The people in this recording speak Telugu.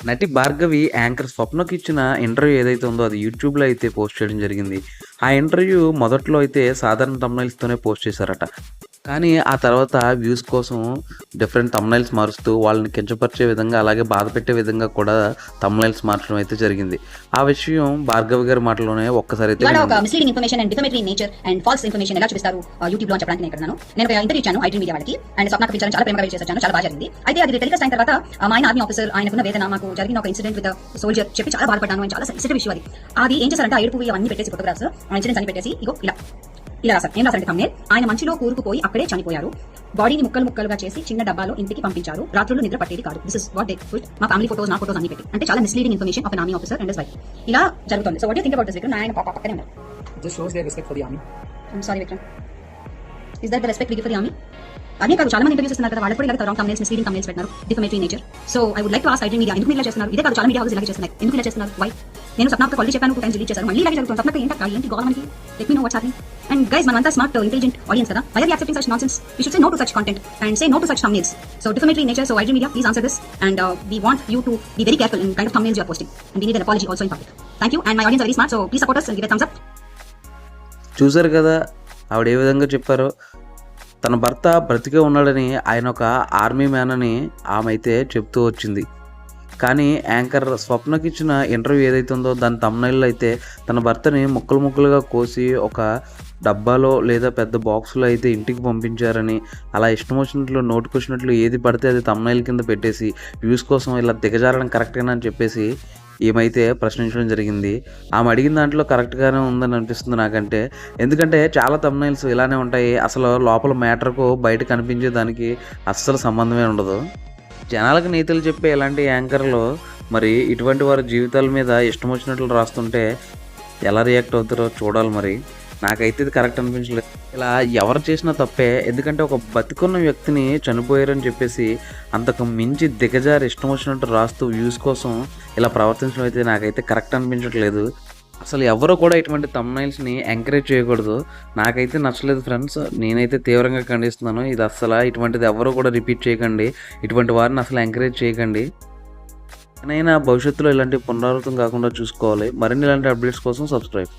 నటి భార్గవి యాంకర్ స్వప్నకి ఇచ్చిన ఇంటర్వ్యూ ఏదైతే ఉందో అది యూట్యూబ్లో అయితే పోస్ట్ చేయడం జరిగింది. ఆ ఇంటర్వ్యూ మొదట్లో అయితే సాధారణ థంబ్‌నెయిల్స్‌తోనే పోస్ట్ చేశారట. కానీ ఆ తర్వాత వ్యూస్ కోసం డిఫరెంట్ థంబ్‌నెయిల్స్ మారుస్తూ వాళ్ళని కించపరిచే విధంగా, అలాగే బాధపెట్టే విధంగా కూడా థంబ్‌నెయిల్స్ మార్చడం అయితే జరిగింది. ఆ విషయం భార్గవి గారి మాటలోనే ఒక్కసారి అయితే ఇవాళ ఒక misleading information and defamatory nature and false information ఎలా చూపిస్తారు యూట్యూబ్ లో అని చెప్పడానికి నేను ఇక్కడ ఉన్నాను. నేను ఒక ఇంటర్వ్యూ ఇచ్చాను ఐడ్రీమ్ మీడియా వాళ్ళకి అండ్ స్వప్న పిలిచాను, చాలా ప్రేమగా చేశాను, చాలా బాగా జరిగింది. అయితే అది టెలికాస్ట్ అయిన తర్వాత మా ఆయన ఆర్మీ ఆఫీసర్, ఆయనకున్న వేదన, మాకు జరిగిన ఒక ఇన్సిడెంట్ విత్ సోల్జర్ చెప్పి చాలా బాధపడ్డాను అండ్ చాలా సెన్సిటివ్ ఇష్యూ అది. అది ఏం చేశారంటే ఆ ఏడుపు అవన్నీ పెట్టేసి ఫోటోగ్రాఫ్స్ ఇన్సిడెంట్స్ అన్ని పెట్టేసి ఇగో ఇలా రాశారు. ఏం రాశారంటే thumbnail, ఆయన మంచులో కూరుకుపోయి అక్కడే చనిపోయారు, బాడీని ముక్కలు ముక్కలుగా చేసి చిన్న డబ్బాలో ఇంటికి పంపించారు, రాత్రులు నిద్ర పట్టేది కాదు. This is what they put. మా ఫ్యామిలీ ఫోటోస్, నా ఫోటోస్ అన్ని పెట్టి, అంటే చాలా misleading information of an army officer and his wife. ఇలా జరుగుతుంది. So what you think about this Vikram? ఆయన పక్కనే ఉన్నారు. Just shows their respect for the army. I'm sorry Vikram, is that the respect we give for the army? అదే కాదు, చాలా మంది ఇంటర్వ్యూస్ ఇస్తున్నారు కదా, వాళ్ళకి కూడా ఇలా రాంగ్ thumbnails, మిస్లీడింగ్ thumbnails పెట్టినారు, defamatory nature. So I would like to ask iDream Media, ఎందుకు ఇలా చేస్తున్నారు? ఇదే కాదు, చాలా మీడియా హౌసెస్ ఇలా చేస్తున్నాయి, ఎందుకు ఇలా చేస్తున్నారు? వై? నేను సప్నాకి కాల్ చేశాను, 2 times డిలీట్ చేశారు, మళ్ళీ ఇలాగే జరుగుతుంది. సప్నాకి ఏంటి గవర్నమెంట్ కి? Let me know what's happening. And guys, మనమంతా స్మార్ట్ ఇంటెలిజెంట్ ఆడియన్స్ కదా, why are we accepting such nonsense? We should say no to such content and say no to such thumbnails. So defamatory nature, so iDream Media, please answer this and we want you to be very careful in kind of thumbnails you are posting and we need an apology also in public. Thank you, and my audience are very smart, so please support us and give a thumbs up. చూశారు కదా ఆవిడ ఏ విధంగా చెప్పారో. తన భర్త బ్రతికే ఉన్నాడని, ఆయన ఒక ఆర్మీ మ్యాన్ అని ఆమె అయితే చెప్తూ వచ్చింది. కానీ యాంకర్ స్వప్నకి ఇచ్చిన ఇంటర్వ్యూ ఏదైతే ఉందో దాని థంబ్‌నెయిల్‌లో అయితే తన భర్తని ముక్కలు ముక్కలుగా కోసి ఒక డబ్బాలో లేదా పెద్ద బాక్స్‌లో అయితే ఇంటికి పంపించారని, అలా ఇష్టం వచ్చినట్లు నోటికొచ్చినట్లు ఏది పడితే అది థంబ్‌నెయిల్ కింద పెట్టేసి వ్యూస్ కోసం ఇలా దిగజారడం కరెక్టేనా అని చెప్పేసి ఏమైతే ప్రశ్నించడం జరిగింది. ఆమె అడిగిన దాంట్లో కరెక్ట్‌గానే ఉందని అనిపిస్తుంది నాకంటే. ఎందుకంటే చాలా థంబ్‌నెయిల్స్ ఇలానే ఉంటాయి. అసలు లోపల మ్యాటర్‌కు బయట కనిపించే దానికి అస్సలు సంబంధమే ఉండదు. జనాలకు నీతులు చెప్పే ఇలాంటి యాంకర్లు మరి ఇటువంటి వారి జీవితాల మీద ఇష్టం వచ్చినట్లు రాస్తుంటే ఎలా రియాక్ట్ అవుతారో చూడాలి మరి. నాకైతే ఇది కరెక్ట్ అనిపించలేదు. ఇలా ఎవరు చేసినా తప్పే. ఎందుకంటే ఒక బతికున్న వ్యక్తిని చనిపోయారని చెప్పేసి అంతకు మించి దిగజారి ఇష్టం వచ్చినట్టు రాస్తూ వ్యూస్ కోసం ఇలా ప్రవర్తించడం అయితే నాకైతే కరెక్ట్ అనిపించట్లేదు. అసలు ఎవరు కూడా ఇటువంటి థంబ్‌నెయిల్స్‌ని ఎంకరేజ్ చేయకూడదు. నాకైతే నచ్చలేదు ఫ్రెండ్స్. నేనైతే తీవ్రంగా ఖండిస్తున్నాను. ఇది అస్సలు ఇటువంటిది ఎవరు కూడా రిపీట్ చేయకండి. ఇటువంటి వారిని అసలు ఎంకరేజ్ చేయకండి. నేనైనా భవిష్యత్తులో ఇలాంటి పునరావృతం కాకుండా చూసుకోవాలి. మరిన్ని ఇలాంటి అప్డేట్స్ కోసం సబ్స్క్రైబ్.